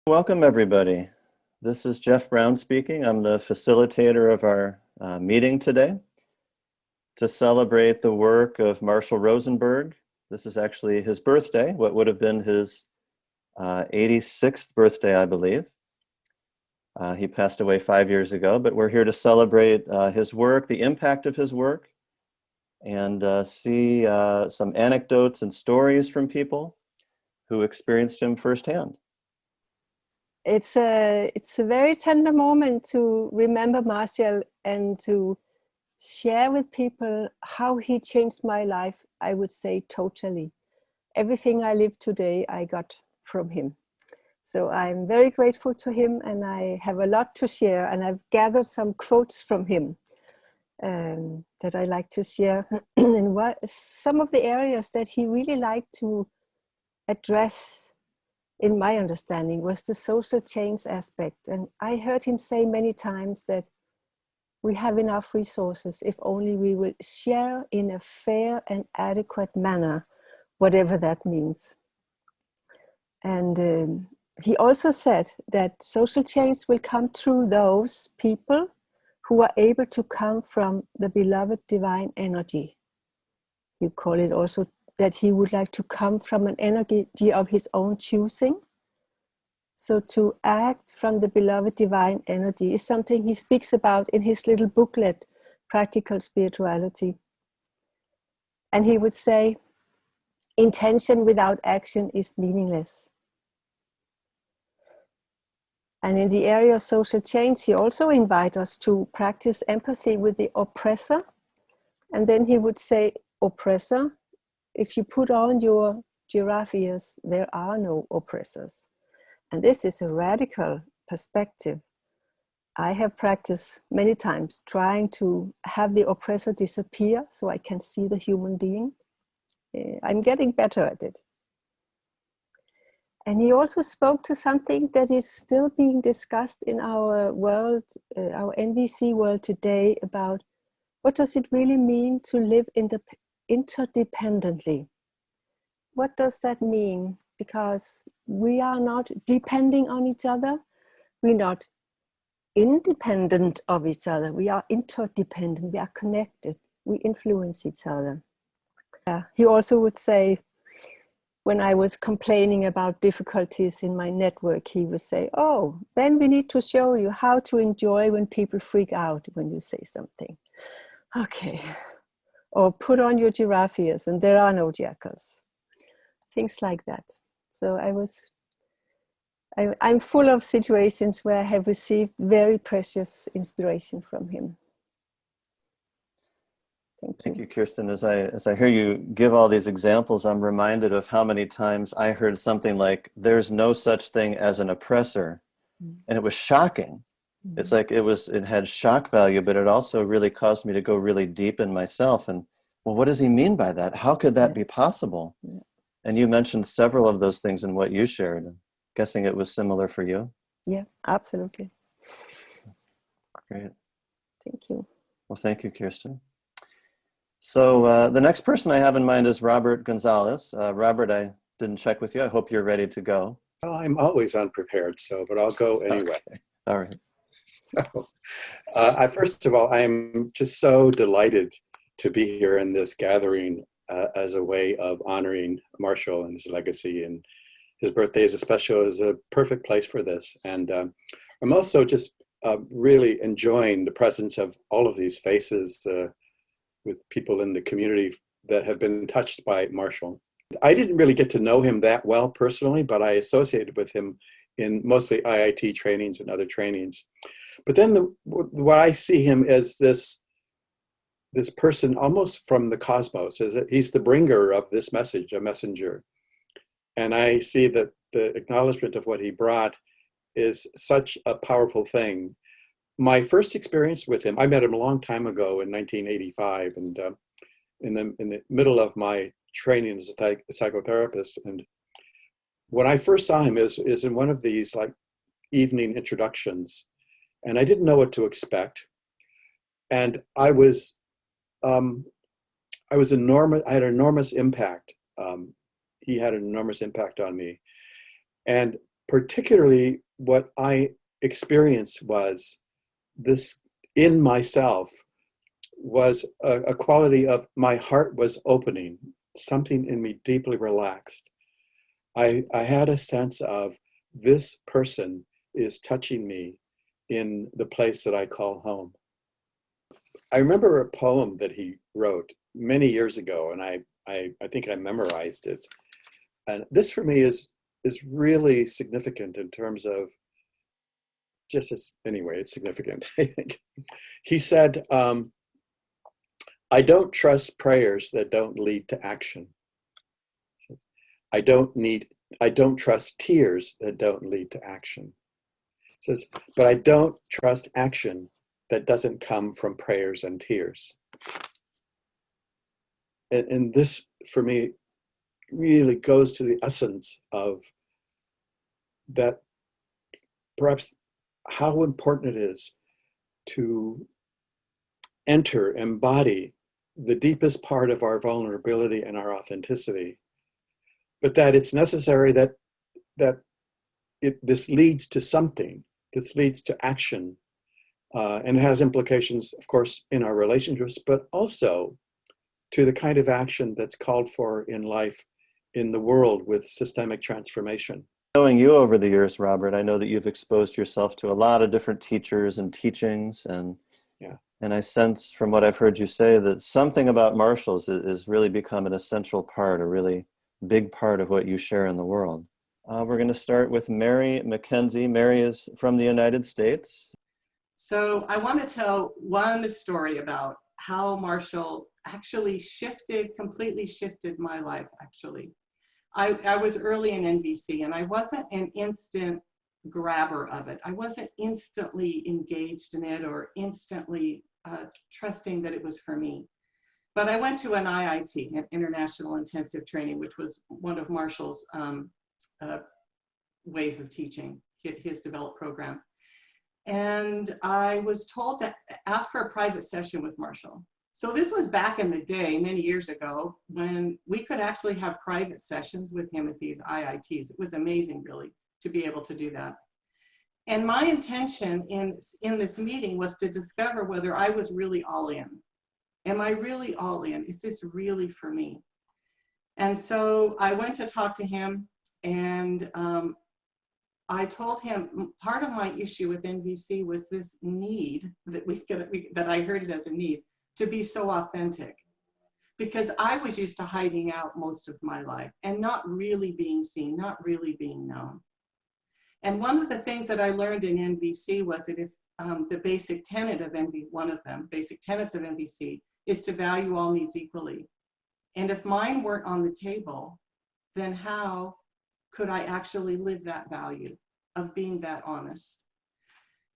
Welcome, everybody. This is Jeff Brown speaking. I'm the facilitator of our meeting today to celebrate the work of Marshall Rosenberg. This is actually his birthday, what would have been his 86th birthday, I believe. He passed away 5 years ago, but we're here to celebrate his work, the impact of his work, and see some anecdotes and stories from people who experienced him firsthand. It's a very tender moment to remember Marshall and to share with people how he changed my life. I would say totally. Everything I live today, I got from him. So I'm very grateful to him, and I have a lot to share, and I've gathered some quotes from him that I like to share. And some of the areas that he really liked to address, in my understanding, was the social change aspect. And I heard him say many times that we have enough resources if only we will share in a fair and adequate manner, whatever that means. And he also said that social change will come through those people who are able to come from the beloved divine energy. You call it also that he would like to come from an energy of his own choosing. So to act from the beloved divine energy is something he speaks about in his little booklet, Practical Spirituality. And he would say, intention without action is meaningless. And in the area of social change, he also invites us to practice empathy with the oppressor. And then he would say, oppressor, if you put on your giraffe ears, there are no oppressors. And this is a radical perspective. I have practiced many times trying to have the oppressor disappear so I can see the human being. I'm getting better at it. And he also spoke to something that is still being discussed in our world, our NVC world today, about what does it really mean to live interdependently? What does that mean? Because we are not depending on each other. We're not independent of each other. We are interdependent. We are connected. We influence each other. He also would say, when I was complaining about difficulties in my network, he would say, oh, then we need to show you how to enjoy when people freak out when you say something. Okay. Or put on your giraffe ears and there are no jackals. Things like that. So I'm full of situations where I have received very precious inspiration from him. Thank you, Kirsten. As I hear you give all these examples, I'm reminded of how many times I heard something like, there's no such thing as an oppressor. And it was shocking. It's like it had shock value, but it also really caused me to go really deep in myself. And well, what does he mean by that? How could that be possible? And you mentioned several of those things in what you shared. I'm guessing it was similar for you. Yeah, absolutely. Great. Thank you. Well, thank you, Kirsten. So the next person I have in mind is Robert Gonzales. Robert, I didn't check with you. I hope you're ready to go. Well, I'm always unprepared, but I'll go anyway. Okay. All right. So, first of all, I'm just so delighted to be here in this gathering as a way of honoring Marshall and his legacy, and his birthday is a perfect place for this. And I'm also just really enjoying the presence of all of these faces with people in the community that have been touched by Marshall. I didn't really get to know him that well personally, but I associated with him in mostly IIT trainings and other trainings. But then what I see him as this person almost from the cosmos, is that he's the bringer of this message, a messenger. And I see that the acknowledgement of what he brought is such a powerful thing. My first experience with him, I met him a long time ago in 1985, and in the middle of my training as a psychotherapist. And when I first saw him is in one of these like evening introductions, and I didn't know what to expect. And I had an enormous impact. He had an enormous impact on me. And particularly what I experienced was this in myself was a quality of my heart was opening, something in me deeply relaxed. I had a sense of this person is touching me in the place that I call home. I remember a poem that he wrote many years ago, and I think I memorized it. And this for me is really significant in terms of just as, anyway, it's significant, I think. He said, I don't trust prayers that don't lead to action. I don't trust tears that don't lead to action. He says, but I don't trust action that doesn't come from prayers and tears. And this, for me, really goes to the essence of that, perhaps how important it is to embody the deepest part of our vulnerability and our authenticity, but that it's necessary that this leads to something, this leads to action, and it has implications, of course, in our relationships, but also to the kind of action that's called for in life, in the world with systemic transformation. Knowing you over the years, Robert, I know that you've exposed yourself to a lot of different teachers and teachings, and I sense from what I've heard you say that something about Marshall's is really become an essential part, a really big part of what you share in the world. We're going to start with Mary Mackenzie. Mary is from the United States. So I want to tell one story about how Marshall actually completely shifted my life, actually. I was early in NVC, and I wasn't an instant grabber of it. I wasn't instantly engaged in it or instantly trusting that it was for me. But I went to an IIT, an International Intensive Training, which was one of Marshall's ways of teaching, his developed program. And I was told to ask for a private session with Marshall. So this was back in the day, many years ago, when we could actually have private sessions with him at these IITs. It was amazing, really, to be able to do that. And my intention in this meeting was to discover whether I was really all in. Am I really all in? Is this really for me? And so I went to talk to him, and I told him part of my issue with NVC was this need that I heard it as a need to be so authentic, because I was used to hiding out most of my life and not really being seen, not really being known. And one of the things that I learned in NVC was that if the basic tenet of basic tenets of NVC is to value all needs equally. And if mine weren't on the table, then how could I actually live that value of being that honest?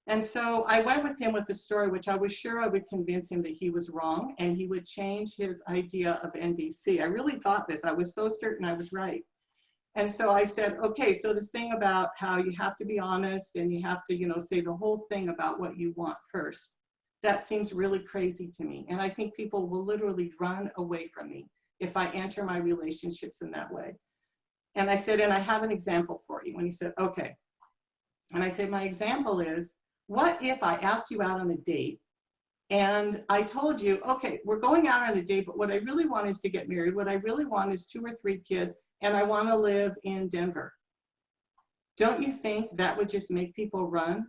And so I went with him with a story which I was sure I would convince him that he was wrong and he would change his idea of NVC. I really thought this. I was so certain I was right. And so I said, okay, so this thing about how you have to be honest and you have to, say the whole thing about what you want first, that seems really crazy to me. And I think people will literally run away from me if I enter my relationships in that way. And I said, and I have an example for you. And he said, okay. And I said, my example is, what if I asked you out on a date and I told you, okay, we're going out on a date, but what I really want is to get married. What I really want is 2 or 3 kids, and I want to live in Denver. Don't you think that would just make people run?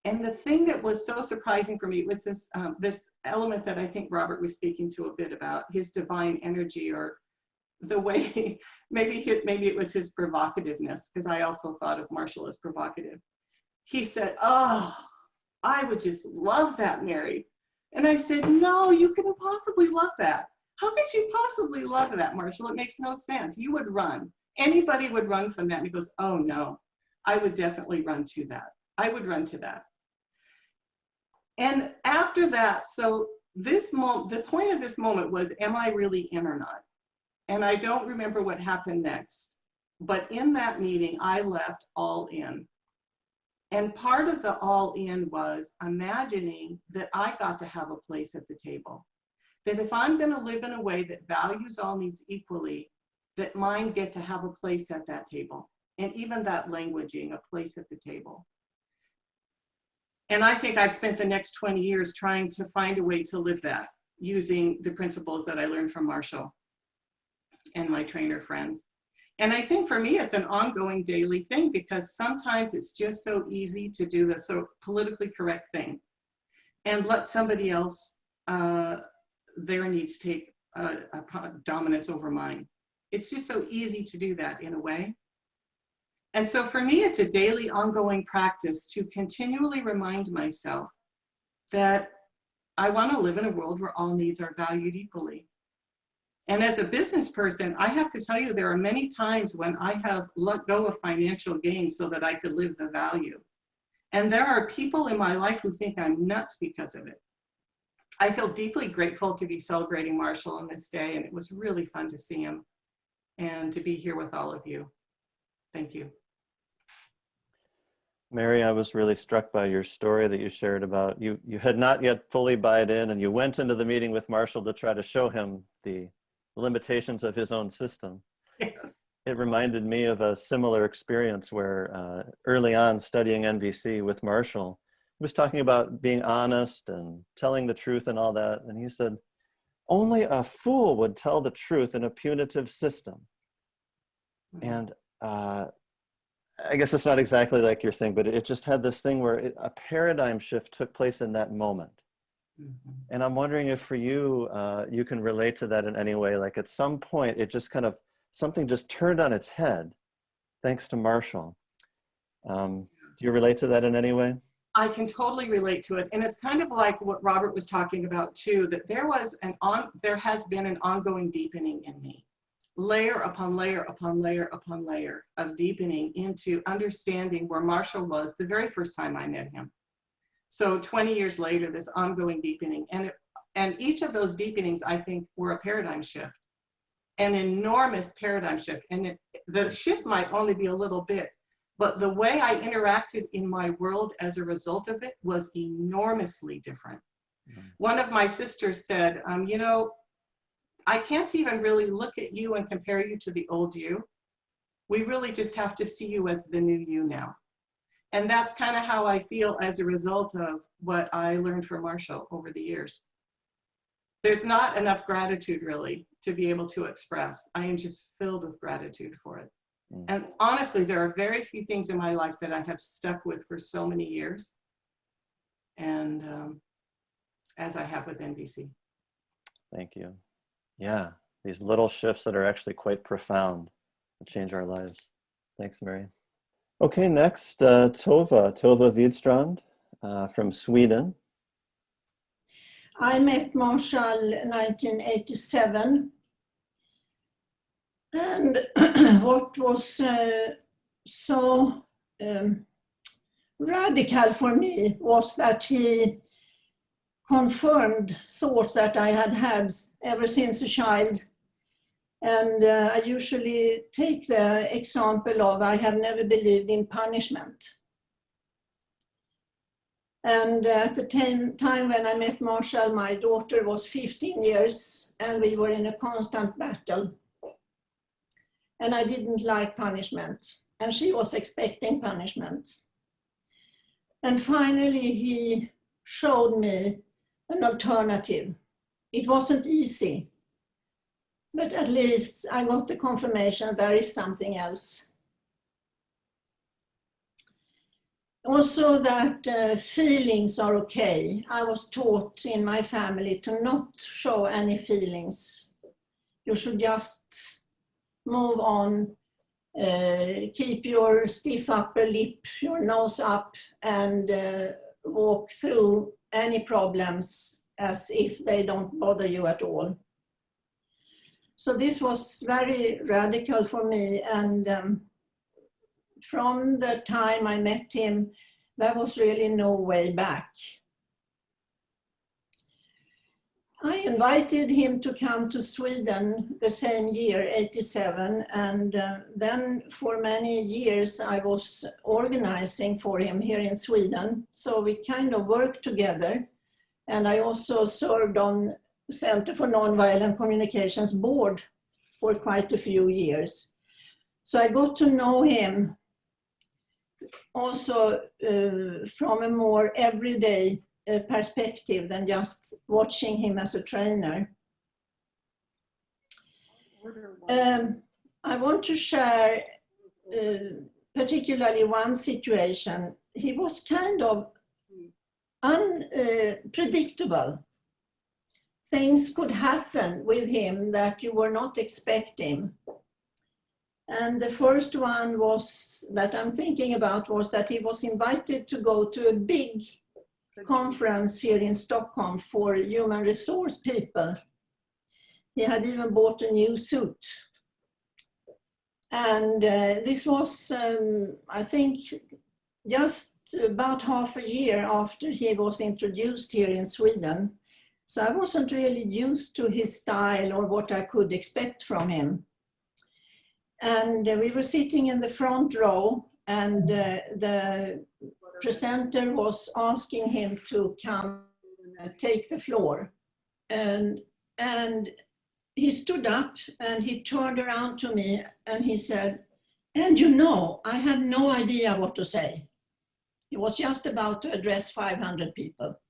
And the thing that was so surprising for me was this, this element that I think Robert was speaking to a bit about, his divine energy, or the way, maybe it was his provocativeness, because I also thought of Marshall as provocative. He said, oh, I would just love that, Mary. And I said, no, you couldn't possibly love that. How could you possibly love that, Marshall? It makes no sense. You would run. Anybody would run from that. And he goes, oh no, I would definitely run to that. I would run to that. And after that, so this moment, the point of this moment was, am I really in or not? And I don't remember what happened next. But in that meeting, I left all in. And part of the all in was imagining that I got to have a place at the table. That if I'm going to live in a way that values all needs equally, that mine get to have a place at that table. and even that languaging, a place at the table. And I think I've spent the next 20 years trying to find a way to live that using the principles that I learned from Marshall and my trainer friends. And I think for me, it's an ongoing daily thing, because sometimes it's just so easy to do the so politically correct thing and let somebody else, their needs take dominance over mine. It's just so easy to do that in a way. And so for me, it's a daily ongoing practice to continually remind myself that I want to live in a world where all needs are valued equally. And as a business person, I have to tell you, there are many times when I have let go of financial gain so that I could live the value. And there are people in my life who think I'm nuts because of it. I feel deeply grateful to be celebrating Marshall on this day, and it was really fun to see him and to be here with all of you. Thank you. Mary, I was really struck by your story that you shared about you had not yet fully bought in, and you went into the meeting with Marshall to try to show him the limitations of his own system. Yes. It reminded me of a similar experience where early on studying NVC with Marshall, he was talking about being honest and telling the truth and all that. And he said, only a fool would tell the truth in a punitive system. And I guess it's not exactly like your thing, but it just had this thing where a paradigm shift took place in that moment. And I'm wondering if for you, you can relate to that in any way. Like at some point, it just kind of, something just turned on its head, thanks to Marshall. Do you relate to that in any way? I can totally relate to it. And it's kind of like what Robert was talking about too, that there has been an ongoing deepening in me. Layer upon layer upon layer upon layer of deepening into understanding where Marshall was the very first time I met him. So 20 years later, this ongoing deepening, and each of those deepenings, I think, were a paradigm shift, an enormous paradigm shift. And the shift might only be a little bit, but the way I interacted in my world as a result of it was enormously different. One of my sisters said, you know, I can't even really look at you and compare you to the old you. We really just have to see you as the new you now. And that's kind of how I feel as a result of what I learned from Marshall over the years. There's not enough gratitude really to be able to express. I am just filled with gratitude for it. And honestly, there are very few things in my life that I have stuck with for so many years, and as I have with NVC. Thank you. Yeah, these little shifts that are actually quite profound and change our lives. Thanks, Mary. Okay, next, Towe Widstrand from Sweden. I met Marshall in 1987. And what was so radical for me was that he confirmed thoughts that I had had ever since a child. And I usually take the example of I have never believed in punishment. And at the time when I met Marshall, my daughter was 15 years and we were in a constant battle. And I didn't like punishment, and she was expecting punishment. And finally, he showed me an alternative. It wasn't easy, but at least I got the confirmation there is something else. Also that feelings are okay. I was taught in my family to not show any feelings. You should just move on, keep your stiff upper lip, your nose up, and walk through any problems as if they don't bother you at all. So this was very radical for me, and from the time I met him, there was really no way back. I invited him to come to Sweden the same year, 87, and then for many years I was organizing for him here in Sweden. So we kind of worked together, and I also served on Center for Nonviolent Communication's board for quite a few years. So I got to know him also from a more everyday perspective than just watching him as a trainer. I want to share particularly one situation. He was kind of unpredictable. Things could happen with him that you were not expecting. And the first one was that I'm thinking about was that he was invited to go to a big conference here in Stockholm for human resource people. He had even bought a new suit. And this was, I think, just about half a year after he was introduced here in Sweden. So I wasn't really used to his style or what I could expect from him. And we were sitting in the front row, and the presenter was asking him to come take the floor. And he stood up and he turned around to me and he said, "And you know, I have no idea what to say." He was just about to address 500 people.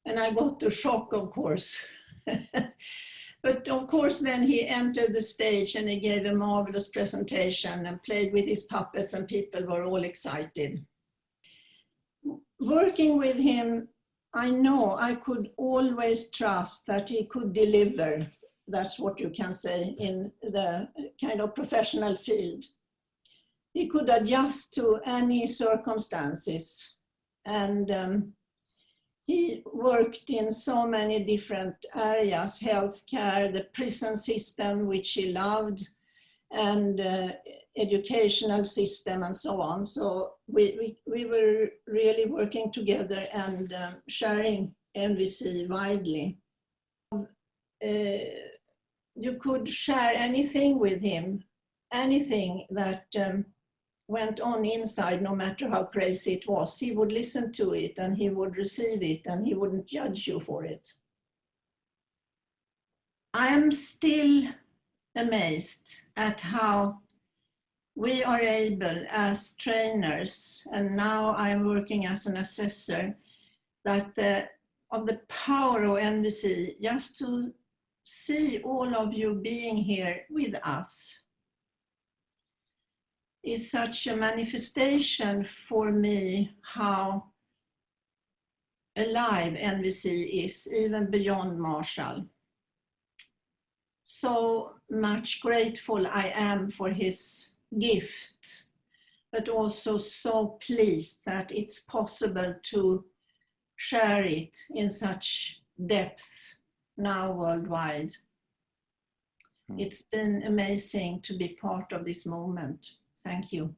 And I got the shock, of course. But of course, then he entered the stage and he gave a marvelous presentation and played with his puppets, and people were all excited. Working with him, I know I could always trust that he could deliver. That's what you can say in the kind of professional field. He could adjust to any circumstances. And he worked in so many different areas: healthcare, the prison system, which he loved, and educational system, and so on. So we were really working together and sharing NVC widely. You could share anything with him, anything that went on inside, no matter how crazy it was. He would listen to it and he would receive it and he wouldn't judge you for it. I am still amazed at how we are able as trainers, and now I'm working as an assessor, that of the power of NVC, just to see all of you being here with us is such a manifestation for me how alive NVC is, even beyond Marshall. So much grateful I am for his gift, but also so pleased that it's possible to share it in such depth now worldwide. It's been amazing to be part of this moment. Thank you.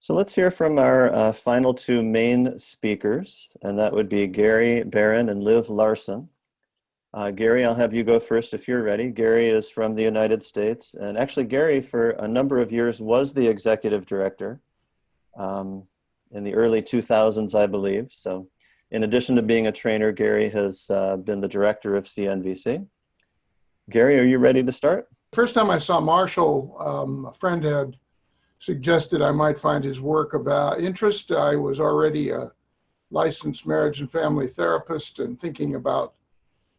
So let's hear from our final two main speakers, and that would be Gary, Baran, and Liv Larsson. Gary, I'll have you go first if you're ready. Gary is from the United States, and actually Gary for a number of years was the executive director in the early 2000s, I believe. So in addition to being a trainer, Gary has been the director of CNVC. Gary, are you ready to start? First time I saw Marshall, a friend had suggested I might find his work of interest. I was already a licensed marriage and family therapist and thinking about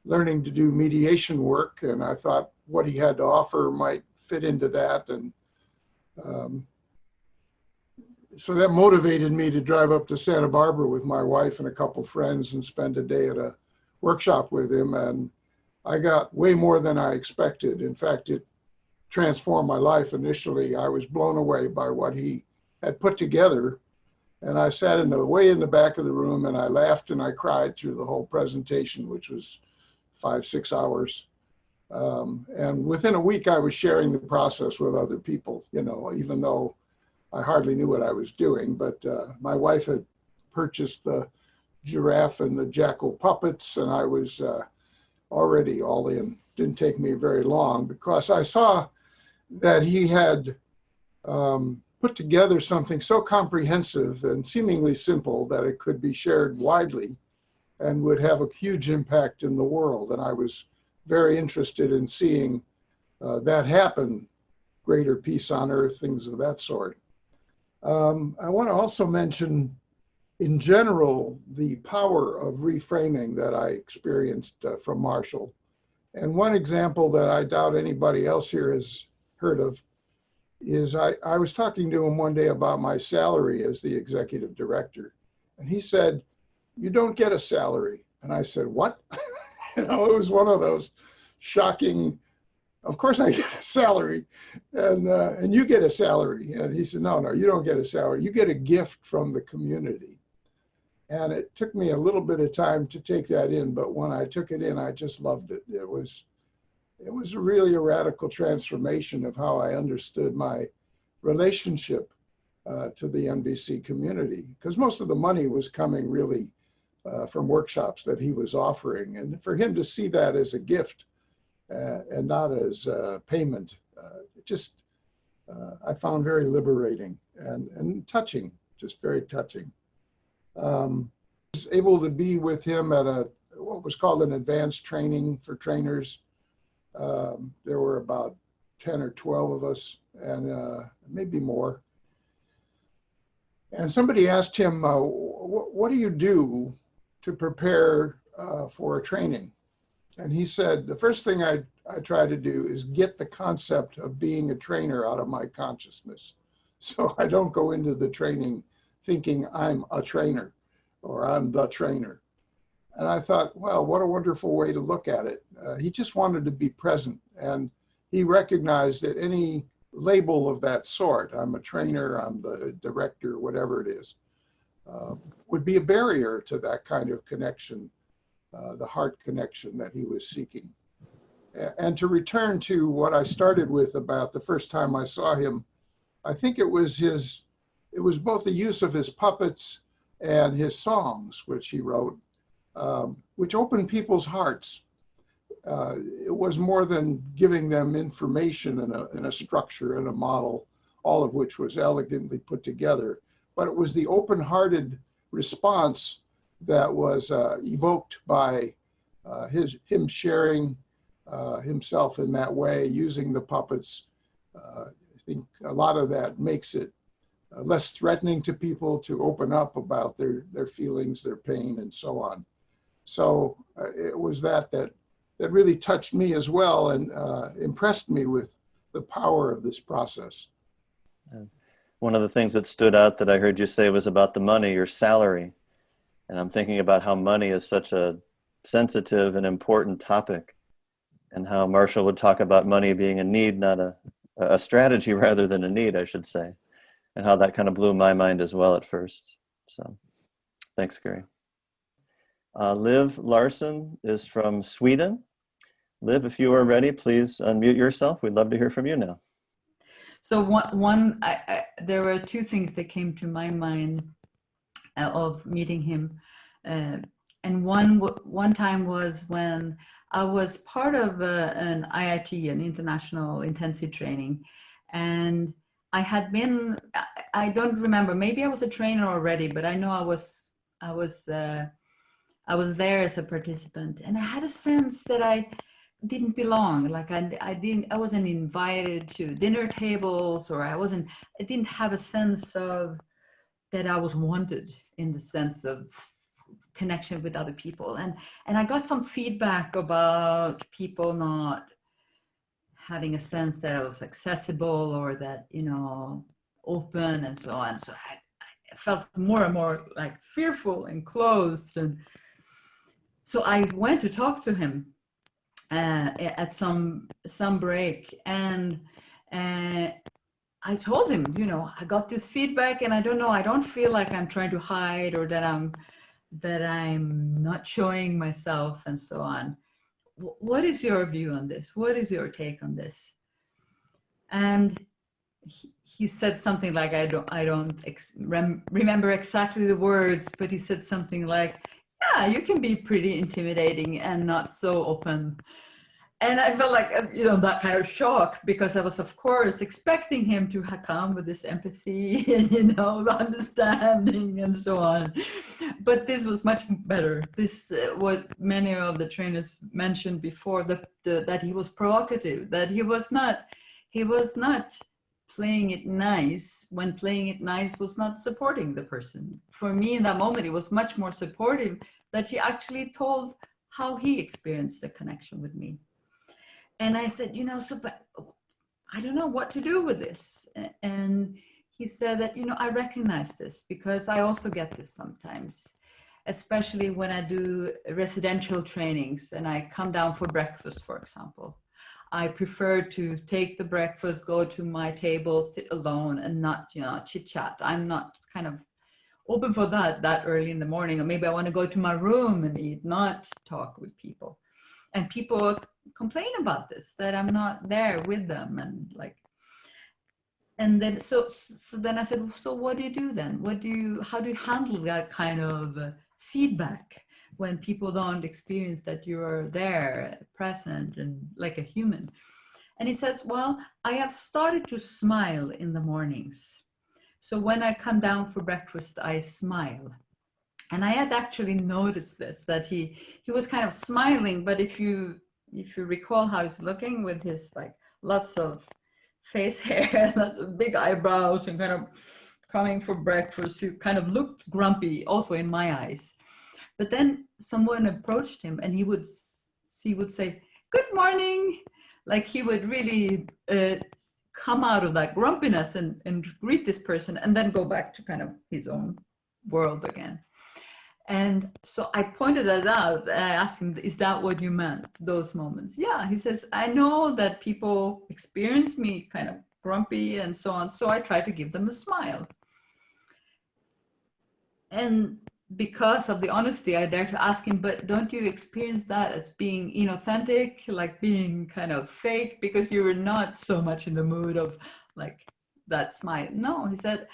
learning to do mediation work, and I thought what he had to offer might fit into that. And so that motivated me to drive up to Santa Barbara with my wife and a couple friends and spend a day at a workshop with him. And I got way more than I expected. In fact, it transformed my life initially. I was blown away by what he had put together. And I sat way in the back of the room and I laughed and I cried through the whole presentation, which was 5-6 hours. And within a week, I was sharing the process with other people, you know, even though I hardly knew what I was doing. But my wife had purchased the giraffe and the jackal puppets, and I was already all in. Didn't take me very long because I saw that he had put together something so comprehensive and seemingly simple that it could be shared widely and would have a huge impact in the world. And I was very interested in seeing that happen greater peace on earth, things of that sort. I want to also mention, in general, the power of reframing that I experienced from Marshall. And one example that I doubt anybody else here has heard of is I was talking to him one day about my salary as the executive director. And he said, "You don't get a salary." And I said, "What?" You know, it was one of those shocking, of course I get a salary, and you get a salary. And he said, no, you don't get a salary. You get a gift from the community. And it took me a little bit of time to take that in, but when I took it in, I just loved it. It was really a radical transformation of how I understood my relationship to the NVC community, because most of the money was coming really from workshops that he was offering. And for him to see that as a gift and not as payment, I found very liberating and touching, just very touching. I was able to be with him at what was called an advanced training for trainers. There were about 10 or 12 of us, and maybe more. And somebody asked him, what do you do to prepare for a training? And he said, the first thing I try to do is get the concept of being a trainer out of my consciousness. So I don't go into the training thinking I'm a trainer or I'm the trainer. And I thought, well, what a wonderful way to look at it. He just wanted to be present, and he recognized that any label of that sort, I'm a trainer, I'm the director, whatever it is, would be a barrier to that kind of connection, the heart connection that he was seeking. And to return to what I started with about the first time I saw him, I think it was both the use of his puppets and his songs, which he wrote, which opened people's hearts. It was more than giving them information in a structure and a model, all of which was elegantly put together, but it was the open-hearted response that was evoked by him sharing himself in that way, using the puppets. I think a lot of that makes it less threatening to people to open up about their feelings, their pain, and so on. So it was that really touched me as well, and impressed me with the power of this process. One of the things that stood out that I heard you say was about the money, your salary. And I'm thinking about how money is such a sensitive and important topic, and how Marshall would talk about money being a need, not a strategy rather than a need, I should say, and how that kind of blew my mind as well at first. So thanks, Gary. Liv Larsson is from Sweden. Liv, if you are ready, please unmute yourself. We'd love to hear from you now. So there were two things that came to my mind of meeting him. And one time was when I was part of an IIT, an international intensive training. And I had been, I don't remember, maybe I was a trainer already, but I know I was there as a participant, and I had a sense that I didn't belong. Like I wasn't invited to dinner tables, or I didn't have a sense of that I was wanted in the sense of connection with other people. And I got some feedback about people not having a sense that I was accessible or that, open and so on. So I felt more and more like fearful and closed. And so I went to talk to him at some break, and I told him, I got this feedback, and I don't feel like I'm trying to hide or that I'm not showing myself and so on. What is your view on this? What is your take on this? And he said something like, I don't remember exactly the words, but he said something like, yeah, you can be pretty intimidating and not so open. And I felt like, that kind of shock, because I was, of course, expecting him to come with this empathy and, understanding and so on. But this was much better. This, what many of the trainers mentioned before, that he was provocative, that he he was not playing it nice when playing it nice was not supporting the person. For me in that moment, it was much more supportive that he actually told how he experienced the connection with me. And I said, so, but I don't know what to do with this. And he said that, I recognize this because I also get this sometimes, especially when I do residential trainings and I come down for breakfast, for example. I prefer to take the breakfast, go to my table, sit alone and not, chit chat. I'm not kind of open for that early in the morning, or maybe I want to go to my room and eat, not talk with people. And people complain about this, that I'm not there with them, and then so then I said, so what do you do then? How do you handle that kind of feedback when people don't experience that you are there, present, and like a human? And he says, well, I have started to smile in the mornings. So when I come down for breakfast, I smile. And I had actually noticed this, that he was kind of smiling, but if you recall how he's looking with his lots of face hair, lots of big eyebrows and kind of coming for breakfast, he kind of looked grumpy also in my eyes. But then someone approached him and he would say, good morning. Like he would really come out of that grumpiness and greet this person and then go back to kind of his own world again. And so I pointed that out. I asked him, is that what you meant, those moments? Yeah, he says, I know that people experience me kind of grumpy and so on, so I try to give them a smile. And because of the honesty, I dare to ask him, but don't you experience that as being inauthentic, like being kind of fake, because you're not so much in the mood of like that smile? No, he said,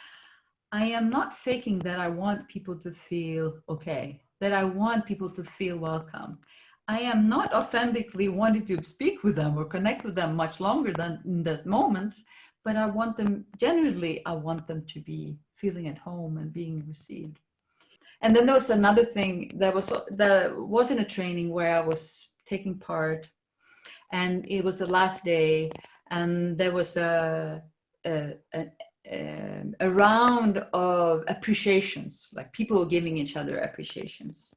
I am not faking that I want people to feel okay, that I want people to feel welcome. I am not authentically wanting to speak with them or connect with them much longer than in that moment, but I want them, generally, I want them to be feeling at home and being received. And then there was another thing that was in a training where I was taking part, and it was the last day, and there was a round of appreciations, like people giving each other appreciations.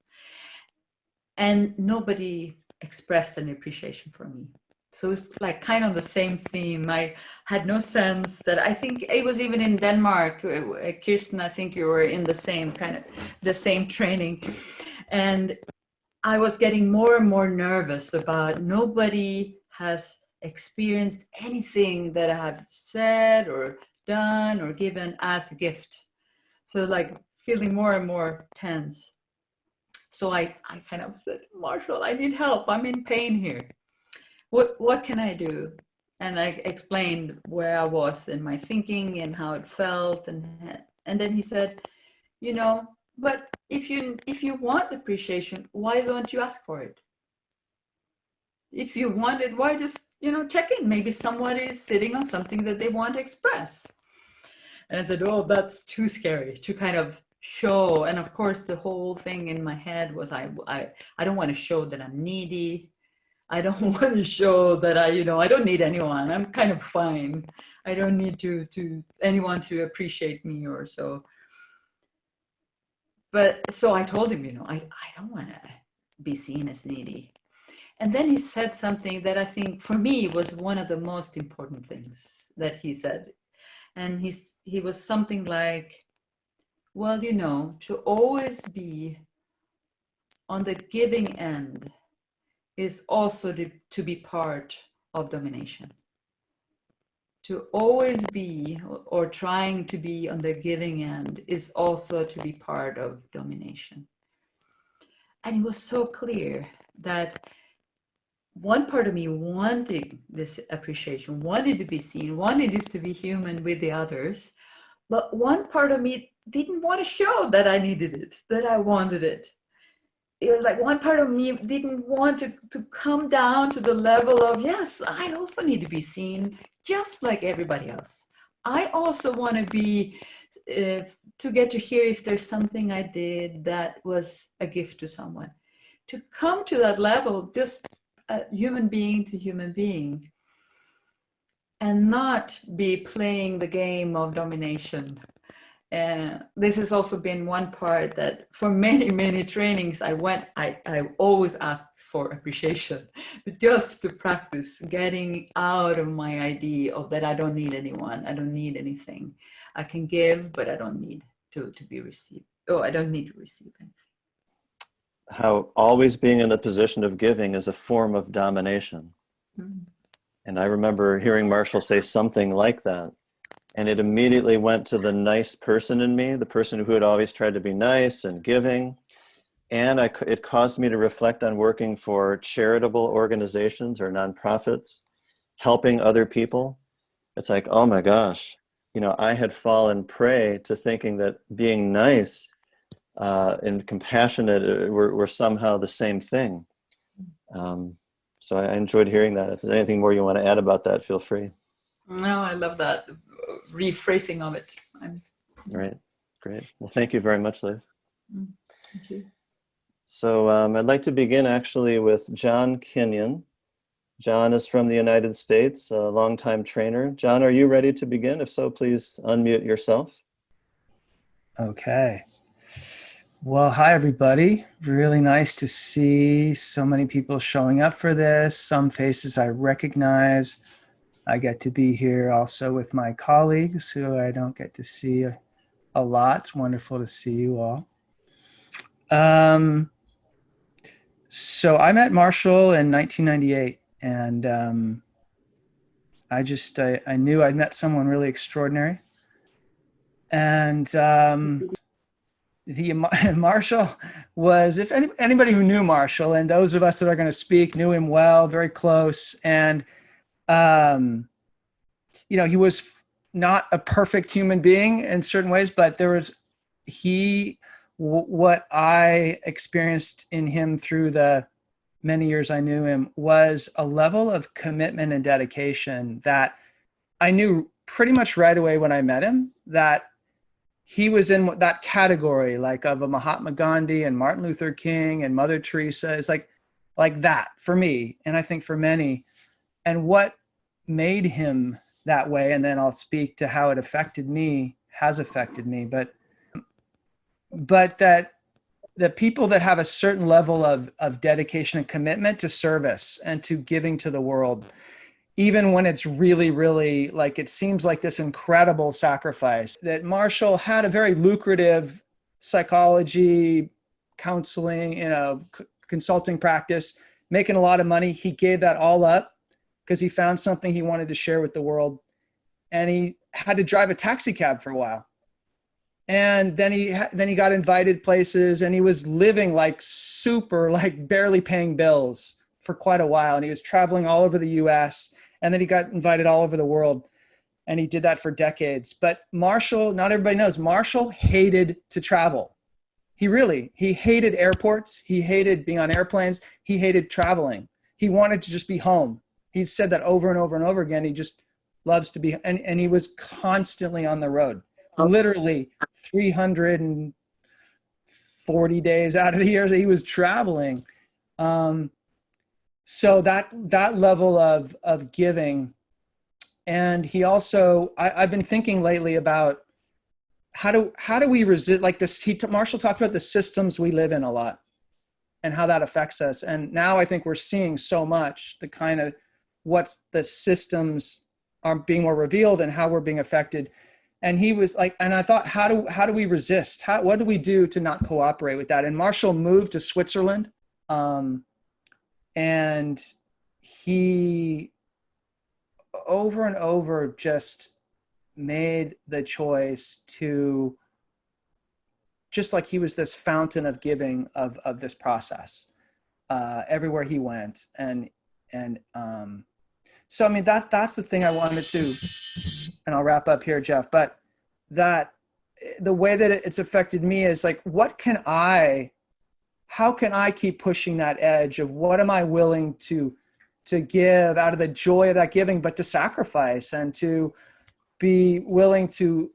And nobody expressed an appreciation for me. So it's like kind of the same theme. I had no sense that, I think it was even in Denmark, Kirsten, I think you were in the same training. And I was getting more and more nervous about nobody has experienced anything that I have said or done or given as a gift. So like feeling more and more tense. So I kind of said, Marshall, I need help. I'm in pain here. What can I do? And I explained where I was in my thinking and how it felt. And then he said, but if you want appreciation, why don't you ask for it? If you want it, why just, check in? Maybe someone is sitting on something that they want to express. And I said, oh, that's too scary to kind of show. And of course, the whole thing in my head was, I don't want to show that I'm needy. I don't want to show that I don't need anyone. I'm kind of fine. I don't need anyone to appreciate me or so. But so I told him, I don't want to be seen as needy. And then he said something that I think for me was one of the most important things that he said. And he was something like, well, to always be on the giving end is also to be part of domination. To always be or trying to be on the giving end is also to be part of domination. And it was so clear that one part of me wanted this appreciation, wanted to be seen, wanted to be human with the others, but one part of me didn't want to show that I needed it, that I wanted it. It was like one part of me didn't want to come down to the level of, yes, I also need to be seen just like everybody else. I also want to be, to get to hear if there's something I did that was a gift to someone. To come to that level, just human being to human being. and not be playing the game of domination. This has also been one part that for many, many trainings I always asked for appreciation, but just to practice getting out of my idea of that I don't need anyone, I don't need anything. I can give, but I don't need to be received. Oh, I don't need to receive anything. How always being in the position of giving is a form of domination. Mm-hmm. And I remember hearing Marshall say something like that. And it immediately went to the nice person in me, the person who had always tried to be nice and giving. And it caused me to reflect on working for charitable organizations or nonprofits, helping other people. It's like, oh my gosh, you know, I had fallen prey to thinking that being nice and compassionate were somehow the same thing. So I enjoyed hearing that. If there's anything more you want to add about that, feel free. No, I love that rephrasing of it. Right, great. Well, thank you very much, Liv. Thank you. So I'd like to begin actually with John Kinyon. John is from the United States, a longtime trainer. John, are you ready to begin? If so, please unmute yourself. Okay. Well, hi, everybody. Really nice to see so many people showing up for this. Some faces I recognize. I get to be here also with my colleagues who I don't get to see a lot. It's wonderful to see you all. So I met Marshall in 1998, and I knew I'd met someone really extraordinary. And Marshall was, if anybody who knew Marshall, and those of us that are going to speak knew him well, very close. And, you know, he was not a perfect human being in certain ways, but what I experienced in him through the many years I knew him was a level of commitment and dedication that I knew pretty much right away when I met him, that he was in that category, like of a Mahatma Gandhi and Martin Luther King and Mother Teresa. It's like that for me, and I think for many. And what made him that way, and then I'll speak to how it has affected me, but that the people that have a certain level of dedication and commitment to service and to giving to the world, even when it's really, really like, it seems like this incredible sacrifice. That Marshall had a very lucrative psychology, counseling, consulting practice, making a lot of money. He gave that all up because he found something he wanted to share with the world. And he had to drive a taxi cab for a while. And then he got invited places, and he was living like barely paying bills for quite a while. And he was traveling all over the US, and then he got invited all over the world. And he did that for decades. But Marshall, not everybody knows, Marshall hated to travel. He hated airports. He hated being on airplanes. He hated traveling. He wanted to just be home. He said that over and over and over again. He just loves to be, and he was constantly on the road, literally 340 days out of the year he was traveling. So that level of giving. And he also, I've been thinking lately about how do we resist, like this, Marshall talked about the systems we live in a lot and how that affects us. And now I think we're seeing so much the kind of what's the systems are being more revealed and how we're being affected. And he was like, and I thought, how do we resist? What do we do to not cooperate with that? And Marshall moved to Switzerland, and he over and over just made the choice to, just like he was this fountain of giving of this process everywhere he went. And so, I mean, that's the thing I wanted to, and I'll wrap up here, Jeff, but that the way that it's affected me is like, how can I keep pushing that edge of what am I willing to give out of the joy of that giving, but to sacrifice and to be willing to,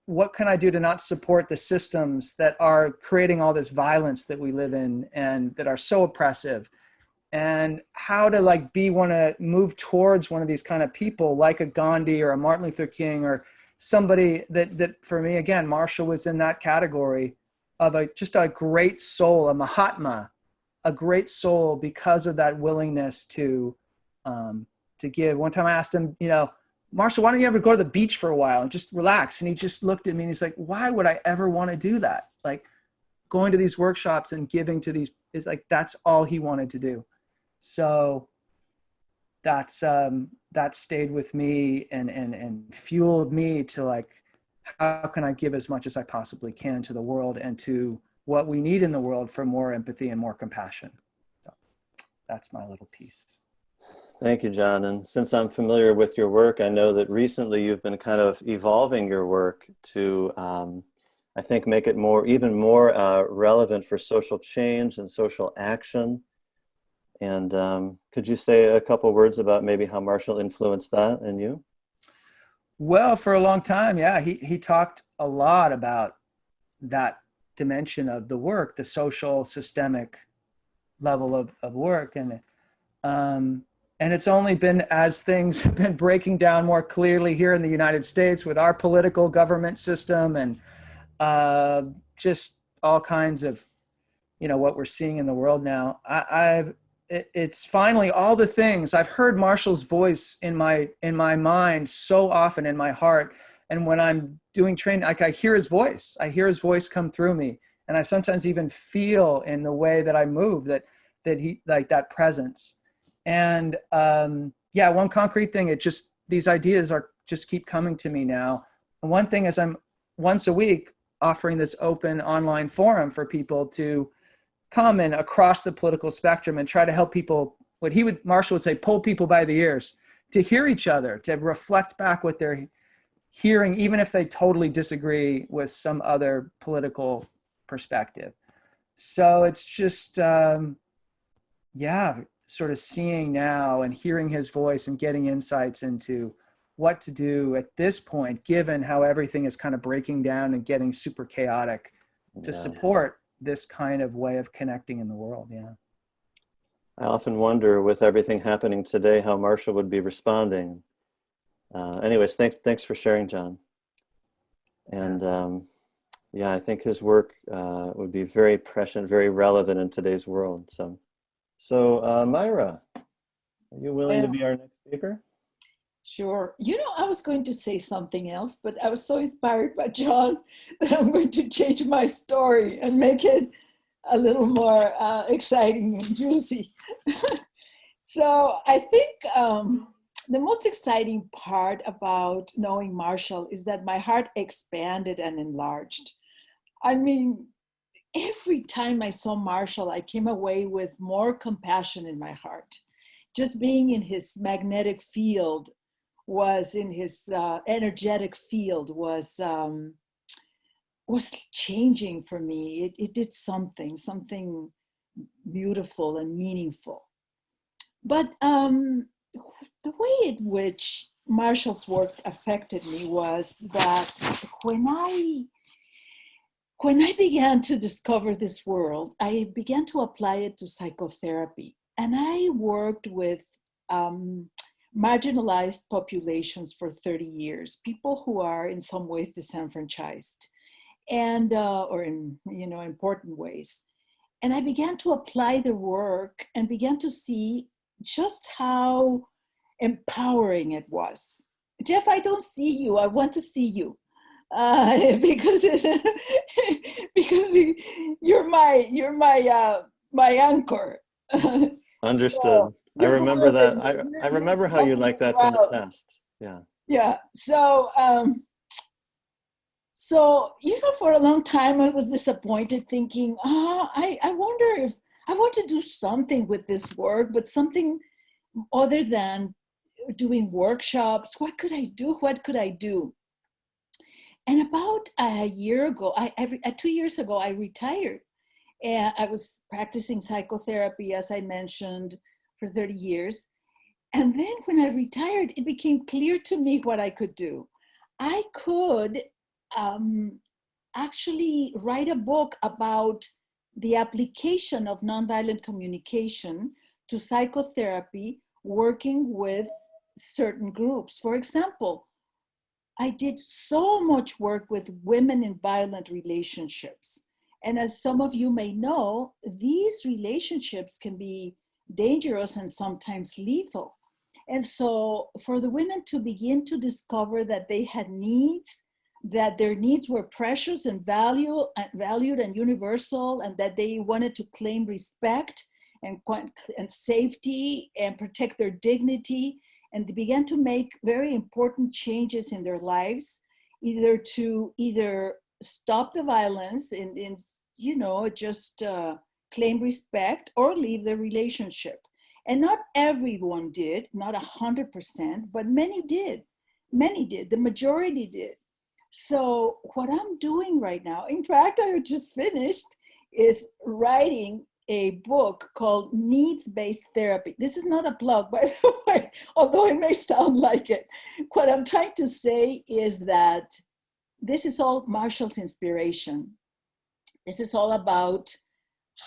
what can I do to not support the systems that are creating all this violence that we live in and that are so oppressive? and how to like want to move towards one of these kind of people like a Gandhi or a Martin Luther King or somebody that for me, again, Marshall was in that category of just a great soul, a Mahatma, a great soul because of that willingness to give. One time I asked him, Marshall, why don't you ever go to the beach for a while and just relax? And he just looked at me and he's like, why would I ever want to do that? Like going to these workshops and giving to these is like, that's all he wanted to do. So that's, that stayed with me and fueled me to like, how can I give as much as I possibly can to the world and to what we need in the world for more empathy and more compassion. So that's my little piece. Thank you, John. And since I'm familiar with your work, I know that recently you've been kind of evolving your work to, I think, make it even more relevant for social change and social action. And could you say a couple words about maybe how Marshall influenced that in you? Well, for a long time, yeah, he talked a lot about that dimension of the work, the social systemic level of work. And it's only been as things have been breaking down more clearly here in the United States with our political government system and just all kinds of, what we're seeing in the world now. It's finally all the things I've heard Marshall's voice in my mind so often, in my heart. And when I'm doing training, like I hear his voice come through me. And I sometimes even feel in the way that I move that he, like that presence. And yeah, one concrete thing, these ideas just keep coming to me now. And one thing is I'm once a week offering this open online forum for people to come in across the political spectrum and try to help people, Marshall would say, pull people by the ears, to hear each other, to reflect back what they're hearing, even if they totally disagree with some other political perspective. So it's just, yeah, sort of seeing now and hearing his voice and getting insights into what to do at this point, given how everything is kind of breaking down and getting super chaotic, to support this kind of way of connecting in the world. Yeah. I often wonder, with everything happening today, how Marshall would be responding. Anyways, thanks for sharing, John. And yeah, I think his work would be very prescient, very relevant in today's world. So Myra, are you willing to be our next speaker? Sure. I was going to say something else, but I was so inspired by John that I'm going to change my story and make it a little more exciting and juicy. So I think the most exciting part about knowing Marshall is that my heart expanded and enlarged. I mean, every time I saw Marshall, I came away with more compassion in my heart. Just being in his magnetic field in his energetic field was changing for me. It did something beautiful and meaningful. But the way in which Marshall's work affected me was that when I began to discover this world, I began to apply it to psychotherapy. And I worked with marginalized populations for 30 years, people who are in some ways disenfranchised and or in important ways. And I began to apply the work and began to see just how empowering it was. Jeff, I don't see you. I want to see you because you're my anchor. Understood. So, I remember that. I remember how you like that from the past. Yeah. Yeah. So, for a long time I was disappointed, thinking, I wonder if I want to do something with this work, but something other than doing workshops. What could I do? And about a year ago, 2 years ago, I retired. And I was practicing psychotherapy, as I mentioned, for 30 years. And then when I retired, it became clear to me what I could do. I could actually write a book about the application of nonviolent communication to psychotherapy working with certain groups. For example, I did so much work with women in violent relationships. And as some of you may know, these relationships can be dangerous and sometimes lethal. And so for the women to begin to discover that they had needs, that their needs were precious and valued and universal, and that they wanted to claim respect and safety and protect their dignity, and they began to make very important changes in their lives, either to stop the violence and just claim respect, or leave the relationship. And not everyone did, not 100%, but many did. Many did, the majority did. So what I'm doing right now, in fact, I just finished, is writing a book called Needs-Based Therapy. This is not a plug, by the way, although it may sound like it. What I'm trying to say is that this is all Marshall's inspiration. This is all about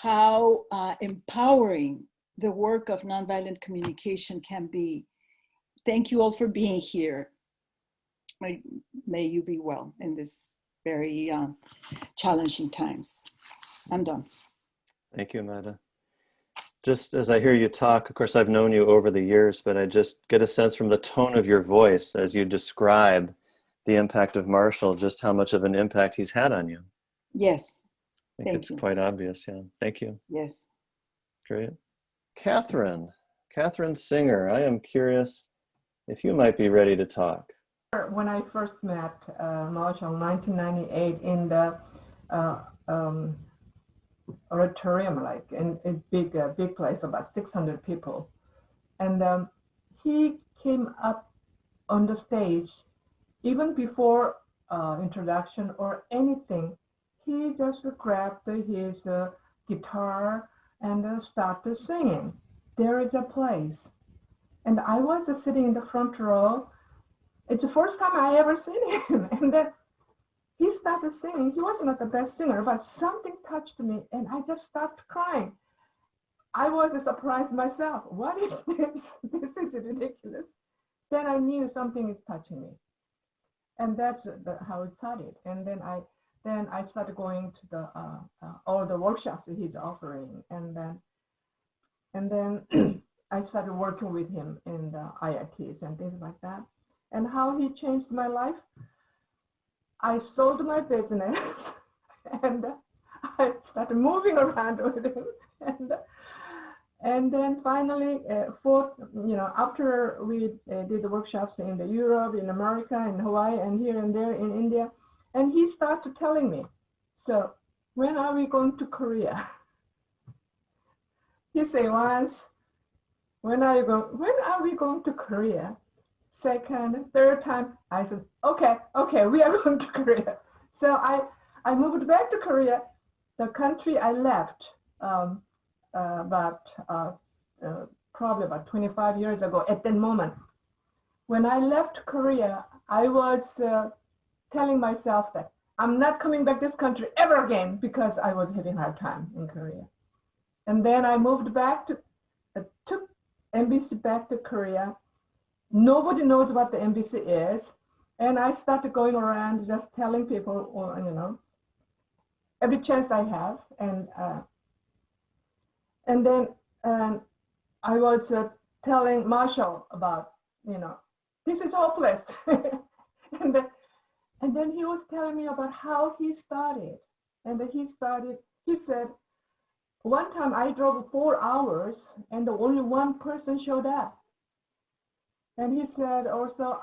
how empowering the work of nonviolent communication can be. Thank you all for being here. May you be well in this very challenging times. I'm done. Thank you, Mette. Just as I hear you talk, of course, I've known you over the years, but I just get a sense from the tone of your voice as you describe the impact of Marshall, just how much of an impact he's had on you. Yes. I think it's quite obvious. Yeah. Thank you. Yes. Great. Katherine Singer, I am curious if you might be ready to talk. When I first met Marshall in 1998 in the auditorium, like in a big place, about 600 people. And he came up on the stage, even before introduction or anything, he just grabbed his guitar and started singing, "There is a Place." And I was sitting in the front row. It's the first time I ever seen him. And then he started singing. He was not the best singer, but something touched me and I just started crying. I was surprised myself. What is this? This is ridiculous. Then I knew something is touching me. And that's how it started. And then I started going to the all the workshops that he's offering. And then I started working with him in the IITs and things like that. And how he changed my life. I sold my business and I started moving around with him. And then finally, after we did the workshops in the Europe, in America, in Hawaii, and here and there in India, and he started telling me, "So when are we going to Korea?" He said once, when are we going to Korea? Second, third time, I said, okay, we are going to Korea. So I moved back to Korea, the country I left probably about 25 years ago at that moment. When I left Korea, I was telling myself that I'm not coming back this country ever again because I was having a hard time in Korea. And then I moved back took embassy back to Korea. Nobody knows what the embassy is. And I started going around just telling people, every chance I have. And then I was telling Marshall about, this is hopeless. and then he was telling me about how he started. And he said, one time I drove 4 hours and only one person showed up. And he said also,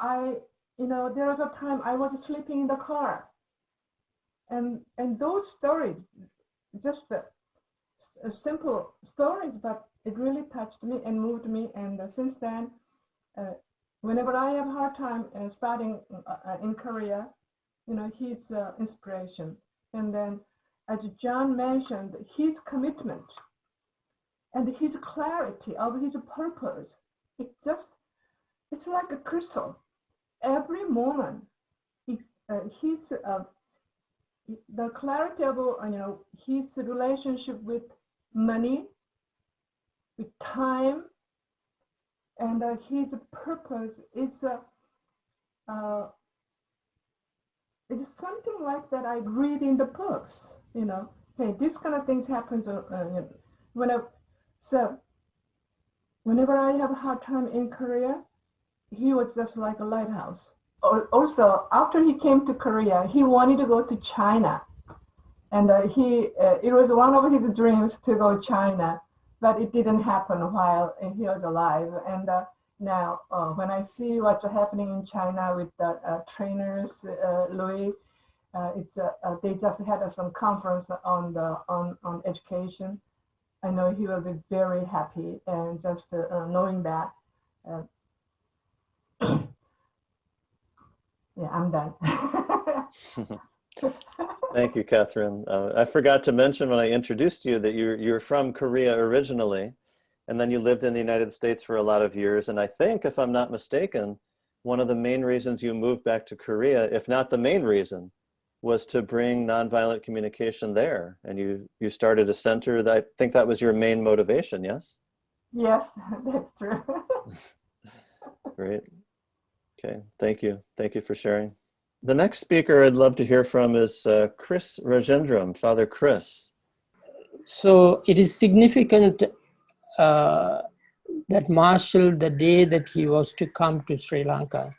there was a time I was sleeping in the car. And those stories, just simple stories, but it really touched me and moved me. And since then, whenever I have a hard time starting in Korea, he's inspiration. And then, as John mentioned, his commitment and his clarity of his purpose, it's like a crystal. Every moment, the clarity of his relationship with money, with time, and his purpose is it's something like that I read in the books. You know, hey, this kind of things happen to so whenever I have a hard time in Korea, he was just like a lighthouse. Also, after he came to Korea, he wanted to go to China. And it was one of his dreams to go to China, but it didn't happen while he was alive. And now, when I see what's happening in China with the trainers, Louis, they just had some conference on education. I know he will be very happy, and just knowing that. Yeah, I'm done. Thank you, Katherine. I forgot to mention when I introduced you that you're from Korea originally, and then you lived in the United States for a lot of years. And I think, if I'm not mistaken, one of the main reasons you moved back to Korea, if not the main reason, was to bring nonviolent communication there. And you started a center. I think that was your main motivation, yes? Yes, that's true. Great. Okay, thank you. Thank you for sharing. The next speaker I'd love to hear from is Chris Rajendrum, Father Chris. So it is significant that Marshall, the day that he was to come to Sri Lanka,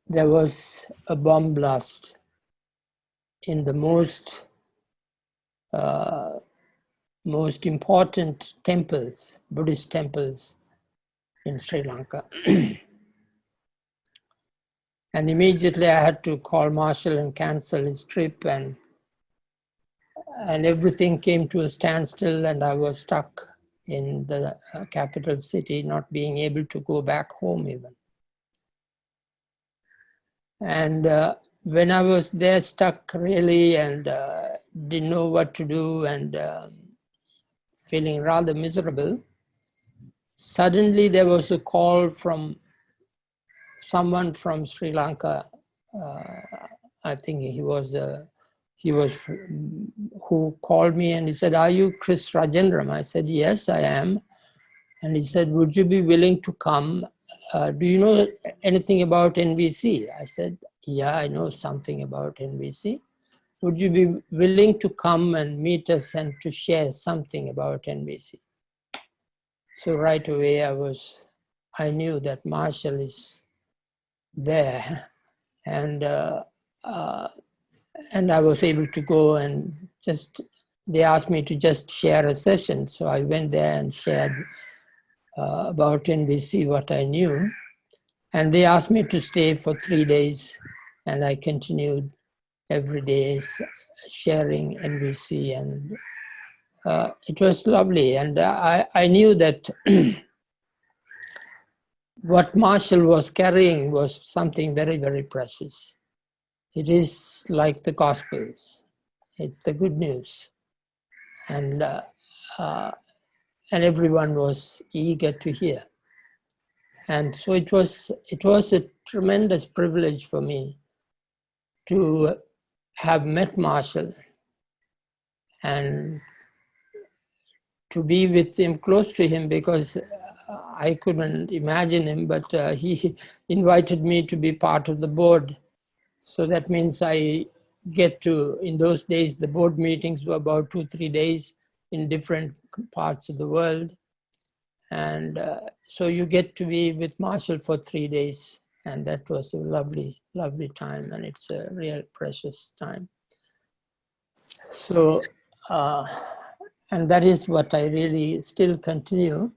there was a bomb blast in the most important temples, Buddhist temples in Sri Lanka. And immediately I had to call Marshall and cancel his trip, and everything came to a standstill, and I was stuck in the capital city, not being able to go back home even. And when I was there stuck really and didn't know what to do and feeling rather miserable, suddenly there was a call from someone from Sri Lanka. I think he was who called me, and he said, "Are you Chris Rajendrum?" I said, "Yes, I am." And he said, "Would you be willing to come? Do you know anything about NVC?" I said, "Yeah, I know something about NVC. Would you be willing to come and meet us and to share something about NVC?" So right away I knew that Marshall is there, and I was able to go and they asked me to just share a session. So I went there and shared about NVC, what I knew. And they asked me to stay for 3 days, and I continued every day sharing NVC, and it was lovely. And I knew that what Marshall was carrying was something very, very precious. It is like the Gospels. It's the good news. And everyone was eager to hear. And so it was a tremendous privilege for me to have met Marshall and to be with him, close to him, because I couldn't imagine him, but he invited me to be part of the board. So that means I get to, in those days, the board meetings were about 2-3 days in different parts of the world. And so you get to be with Marshall for 3 days. And that was a lovely, lovely time. And it's a real precious time. So, and that is what I really still continue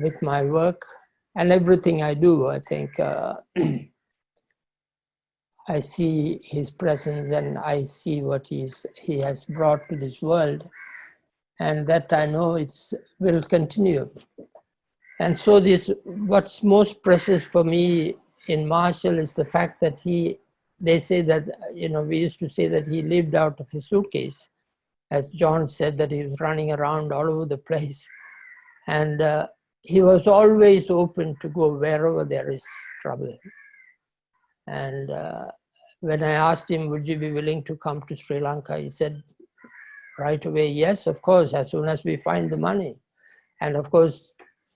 with my work and everything I do. I think I see his presence and I see what he has brought to this world, and that I know will continue. And so what's most precious for me in Marshall is the fact that they say that, we used to say that he lived out of his suitcase. As John said, that he was running around all over the place. And he was always open to go wherever there is trouble. And when I asked him, would you be willing to come to Sri Lanka? He said, right away, yes, of course, as soon as we find the money. And of course,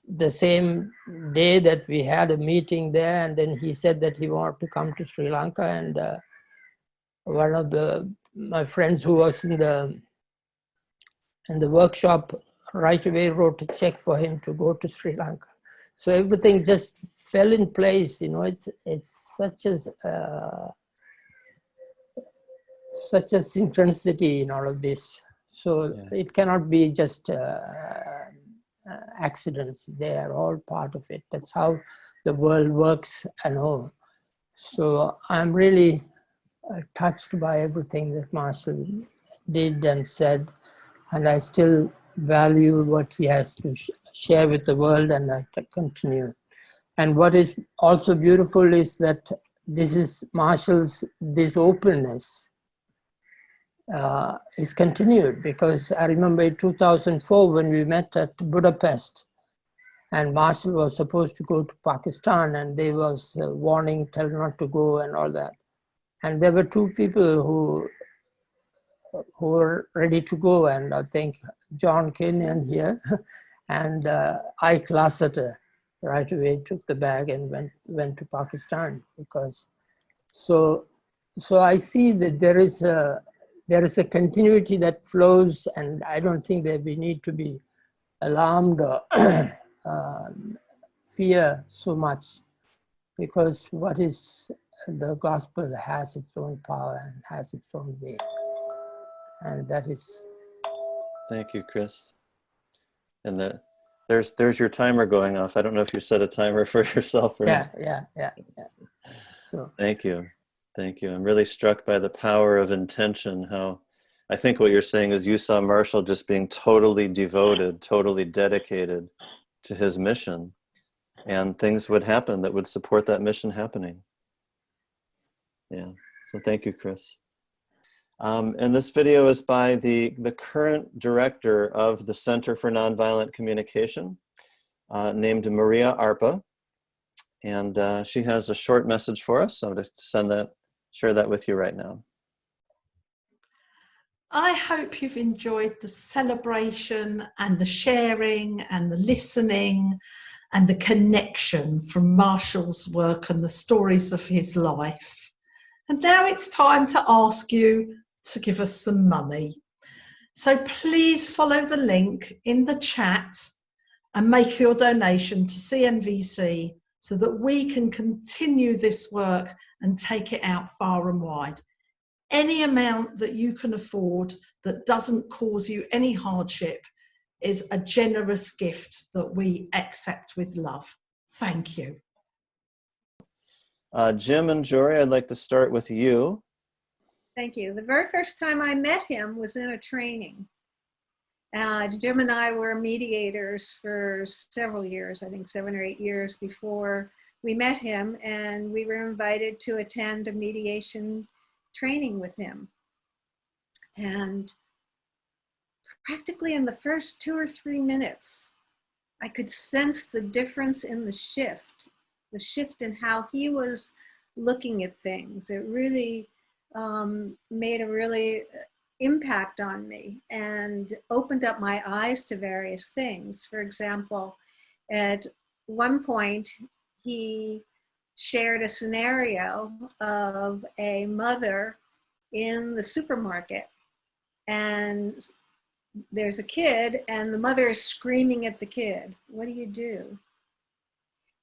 the same day that we had a meeting there, and then he said that he wanted to come to Sri Lanka, and one of my friends who was in the workshop right away wrote a check for him to go to Sri Lanka. So everything just fell in place. You know, it's such a synchronicity in all of this. So it cannot be just accidents. They are all part of it. That's how the world works, I know. So I'm really touched by everything that Marshall did and said, and I still value what he has to share with the world, and I continue. And what is also beautiful is that this is Marshall's, this openness is continued, because I remember in 2004 when we met at Budapest, and Marshall was supposed to go to Pakistan, and there was a warning, tell not to go and all that. And there were two people who were ready to go, and I think John Kinyon here and Ike Lasseter right away took the bag and went to Pakistan, because so I see that there is a continuity that flows, and I don't think that we need to be alarmed or fear so much, because what is the gospel has its own power and has its own way. And that is. Thank you, Chris. And there's your timer going off. I don't know if you set a timer for yourself or not. Yeah. So thank you. I'm really struck by the power of intention. How I think what you're saying is you saw Marshall just being totally devoted, totally dedicated to his mission, and things would happen that would support that mission happening. Yeah. So thank you, Chris. And this video is by the current director of the Center for Nonviolent Communication, named Maria Arpa. And she has a short message for us. So I'm going to share that with you right now. I hope you've enjoyed the celebration and the sharing and the listening and the connection from Marshall's work and the stories of his life. And now it's time to ask you to give us some money. So please follow the link in the chat and make your donation to CNVC so that we can continue this work and take it out far and wide. Any amount that you can afford that doesn't cause you any hardship is a generous gift that we accept with love. Thank you. Jim and Jory, I'd like to start with you. Thank you. The very first time I met him was in a training. Jim and I were mediators for several years, I think 7 or 8 years before we met him, and we were invited to attend a mediation training with him. And practically in the first 2 or 3 minutes, I could sense the difference in the shift in how he was looking at things. It really made a really impact on me and opened up my eyes to various things. For example, at one point, he shared a scenario of a mother in the supermarket, and there's a kid and the mother is screaming at the kid. What do you do?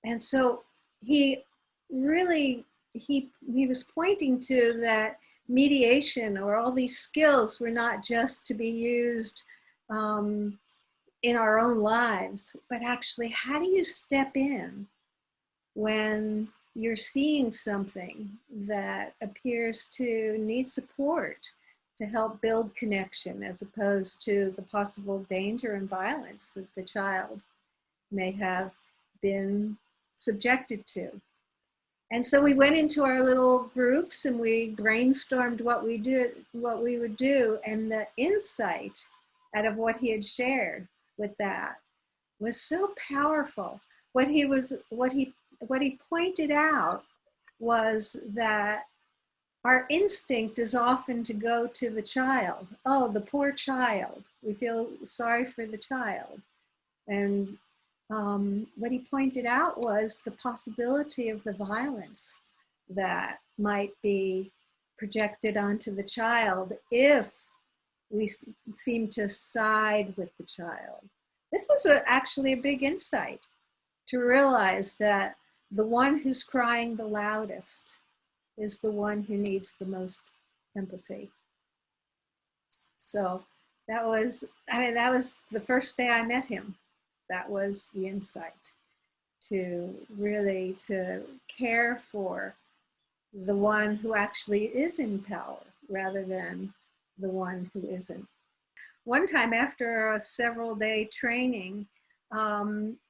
And so he really, he was pointing to that mediation or all these skills were not just to be used in our own lives, but actually how do you step in when you're seeing something that appears to need support to help build connection, as opposed to the possible danger and violence that the child may have been subjected to. And so we went into our little groups and we brainstormed what we would do, and the insight out of what he had shared with that was so powerful. What he pointed out was that our instinct is often to go to the child. Oh, the poor child. We feel sorry for the child. And what he pointed out was the possibility of the violence that might be projected onto the child if we seem to side with the child. This was actually a big insight, to realize that the one who's crying the loudest is the one who needs the most empathy. So that was the first day I met him. That was the insight, to really to care for the one who actually is in power rather than the one who isn't. One time after a several-day training,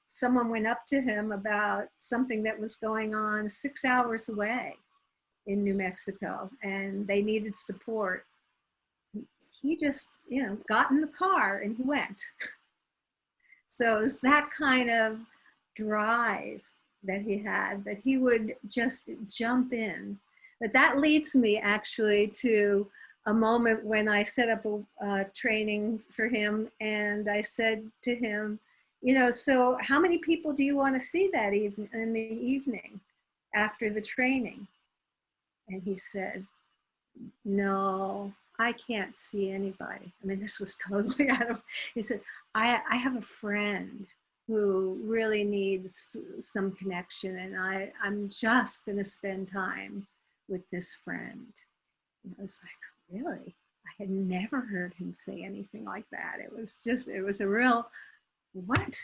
someone went up to him about something that was going on 6 hours away in New Mexico, and they needed support. He just, got in the car and he went. So it was that kind of drive that he had, that he would just jump in. But that leads me actually to a moment when I set up a training for him, and I said to him, so how many people do you want to see that evening, in the evening after the training? And he said, no, I can't see anybody. I mean, this was totally out of, he said, I have a friend who really needs some connection, and I'm just going to spend time with this friend. And I was like, really? I had never heard him say anything like that. It was a real, what?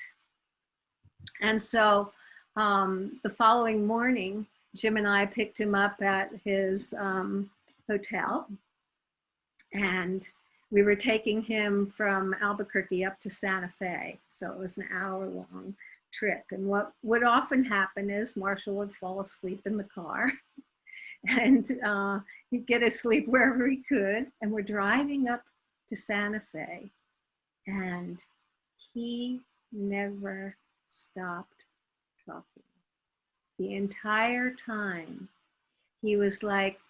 And so the following morning, Jim and I picked him up at his hotel, and we were taking him from Albuquerque up to Santa Fe. So it was an hour-long trip. And what would often happen is Marshall would fall asleep in the car, and he'd get asleep wherever he could. And we're driving up to Santa Fe, and he never stopped talking. The entire time, he was like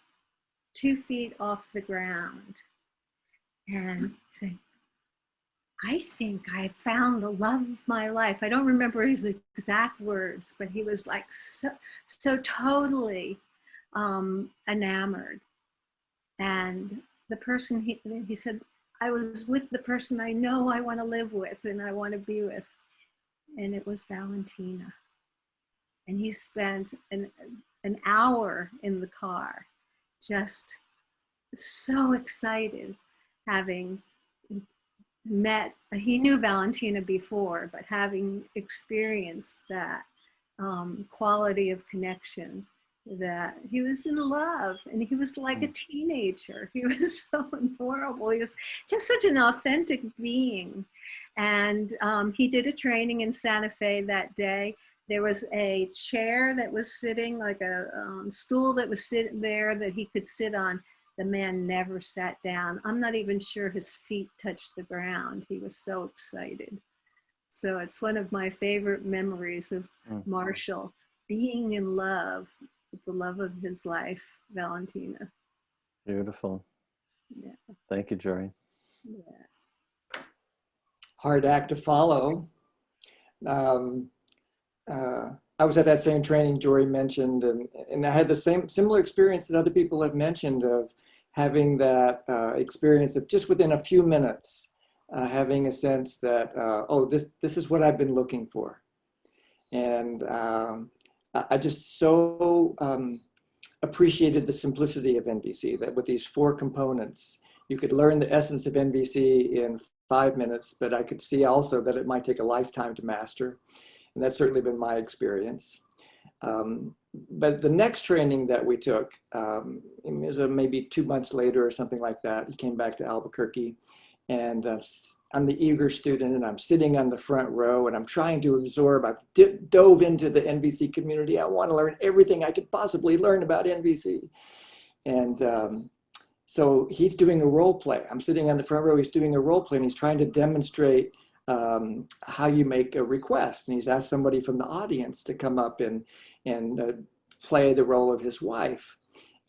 2 feet off the ground, and saying, I think I found the love of my life. I don't remember his exact words, but he was like so totally enamored. And the person, he said, I was with the person I know I want to live with and I want to be with. And it was Valentina. And he spent an hour in the car, just so excited, having met, he knew Valentina before, but having experienced that quality of connection, that he was in love, and he was like a teenager. He was so adorable. He was just such an authentic being. And he did a training in Santa Fe that day. There was a chair that was sitting, like a stool that was sitting there that he could sit on. The man never sat down. I'm not even sure his feet touched the ground. He was so excited. So it's one of my favorite memories of Marshall being in love with the love of his life, Valentina. Beautiful. Yeah. Thank you, Jory. Yeah. Hard act to follow. I was at that same training Jory mentioned, and I had the similar experience that other people have mentioned of having that experience of just within a few minutes, having a sense that, oh, this is what I've been looking for. And I just so appreciated the simplicity of NVC, that with these 4 components, you could learn the essence of NVC in 5 minutes, but I could see also that it might take a lifetime to master. And that's certainly been my experience. But the next training that we took, it was maybe 2 months later or something like that. He came back to Albuquerque, and I'm the eager student, and I'm sitting on the front row, and I'm trying to absorb. I've dove into the NVC community. I want to learn everything I could possibly learn about NVC. And so he's doing a role play. I'm sitting on the front row. He's doing a role play, and he's trying to demonstrate how you make a request. And he's asked somebody from the audience to come up and play the role of his wife.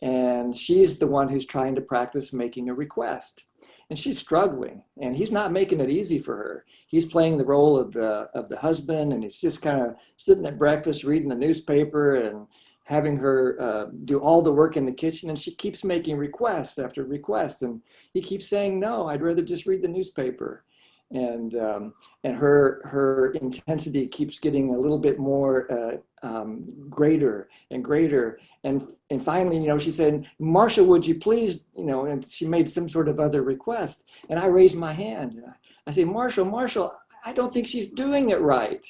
And she's the one who's trying to practice making a request. And she's struggling, and he's not making it easy for her. He's playing the role of the husband, and he's just kind of sitting at breakfast, reading the newspaper and having her do all the work in the kitchen. And she keeps making request after request. And he keeps saying, no, I'd rather just read the newspaper. And her intensity keeps getting a little bit more greater and greater. And finally, you know, she said, Marshall, would you please, you know, and she made some sort of other request. And I raised my hand. I say, Marshall, I don't think she's doing it right.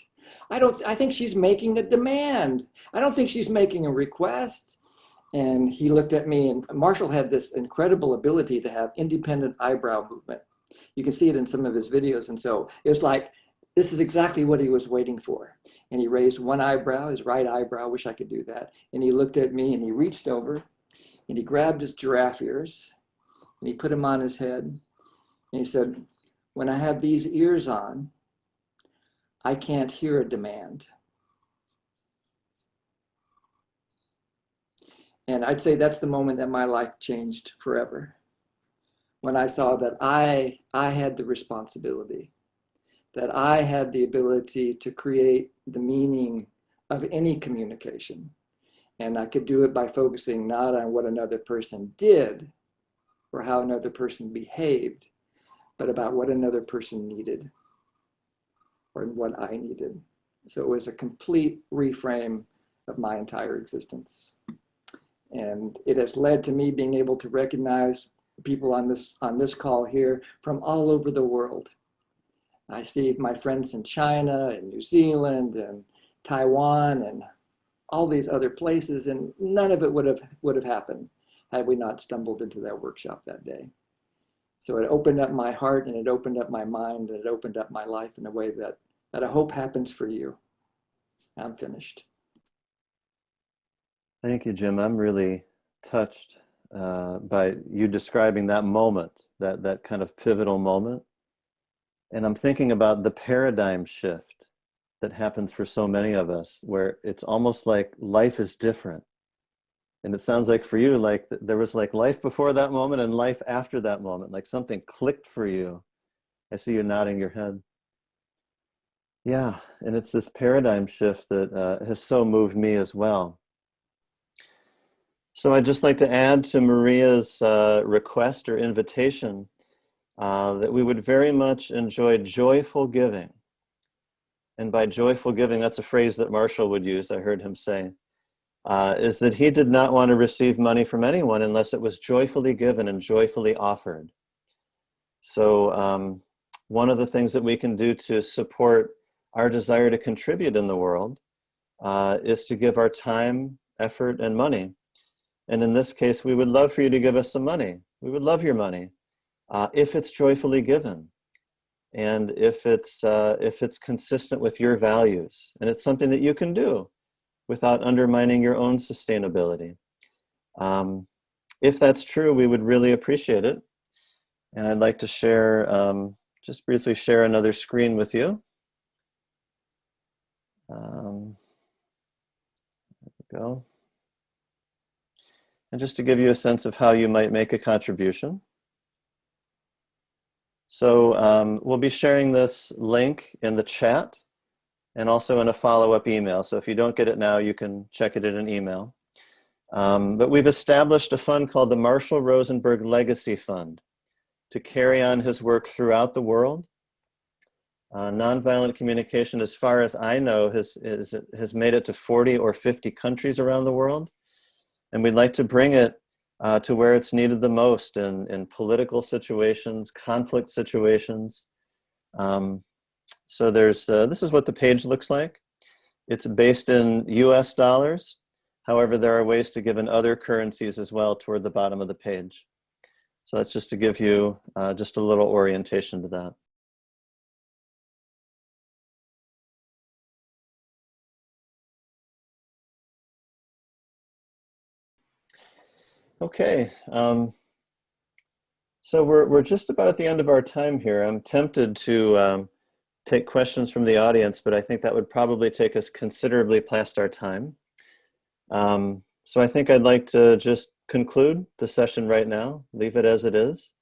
I think she's making a demand. I don't think she's making a request. And he looked at me, and Marshall had this incredible ability to have independent eyebrow movement. You can see it in some of his videos. And so it was like, this is exactly what he was waiting for. And he raised one eyebrow, his right eyebrow, wish I could do that. And he looked at me, and he reached over and he grabbed his giraffe ears and he put them on his head. And he said, when I have these ears on, I can't hear a demand. And I'd say that's the moment that my life changed forever. When I saw that I had the responsibility, that I had the ability to create the meaning of any communication. And I could do it by focusing not on what another person did or how another person behaved, but about what another person needed or what I needed. So it was a complete reframe of my entire existence. And it has led to me being able to recognize people on this call here from all over the world. I see my friends in China and New Zealand and Taiwan and all these other places, and none of it would have happened had we not stumbled into that workshop that day. So it opened up my heart, and it opened up my mind, and it opened up my life in a way that I hope happens for you. I'm finished. Thank you, Jim. I'm really touched by you describing that moment, that kind of pivotal moment. And I'm thinking about the paradigm shift that happens for so many of us, where it's almost like life is different. And it sounds like for you, like there was like life before that moment and life after that moment, like something clicked for you. I see you nodding your head. Yeah, and it's this paradigm shift that has so moved me as well. So I'd just like to add to Maria's request or invitation that we would very much enjoy joyful giving. And by joyful giving, that's a phrase that Marshall would use, I heard him say, is that he did not want to receive money from anyone unless it was joyfully given and joyfully offered. So one of the things that we can do to support our desire to contribute in the world is to give our time, effort, and money. And in this case, we would love for you to give us some money. We would love your money if it's joyfully given, and if it's consistent with your values, and it's something that you can do without undermining your own sustainability. If that's true, we would really appreciate it. And I'd like to share, just briefly share another screen with you. There we go. And just to give you a sense of how you might make a contribution. So we'll be sharing this link in the chat and also in a follow-up email. So if you don't get it now, you can check it in an email. But we've established a fund called the Marshall Rosenberg Legacy Fund to carry on his work throughout the world. Nonviolent communication, as far as I know, has made it to 40 or 50 countries around the world. And we'd like to bring it to where it's needed the most in political situations, conflict situations. So there's, this is what the page looks like. It's based in US dollars. However, there are ways to give in other currencies as well toward the bottom of the page. So that's just to give you just a little orientation to that. Okay, so we're just about at the end of our time here. I'm tempted to take questions from the audience, but I think that would probably take us considerably past our time. So I think I'd like to just conclude the session right now, leave it as it is.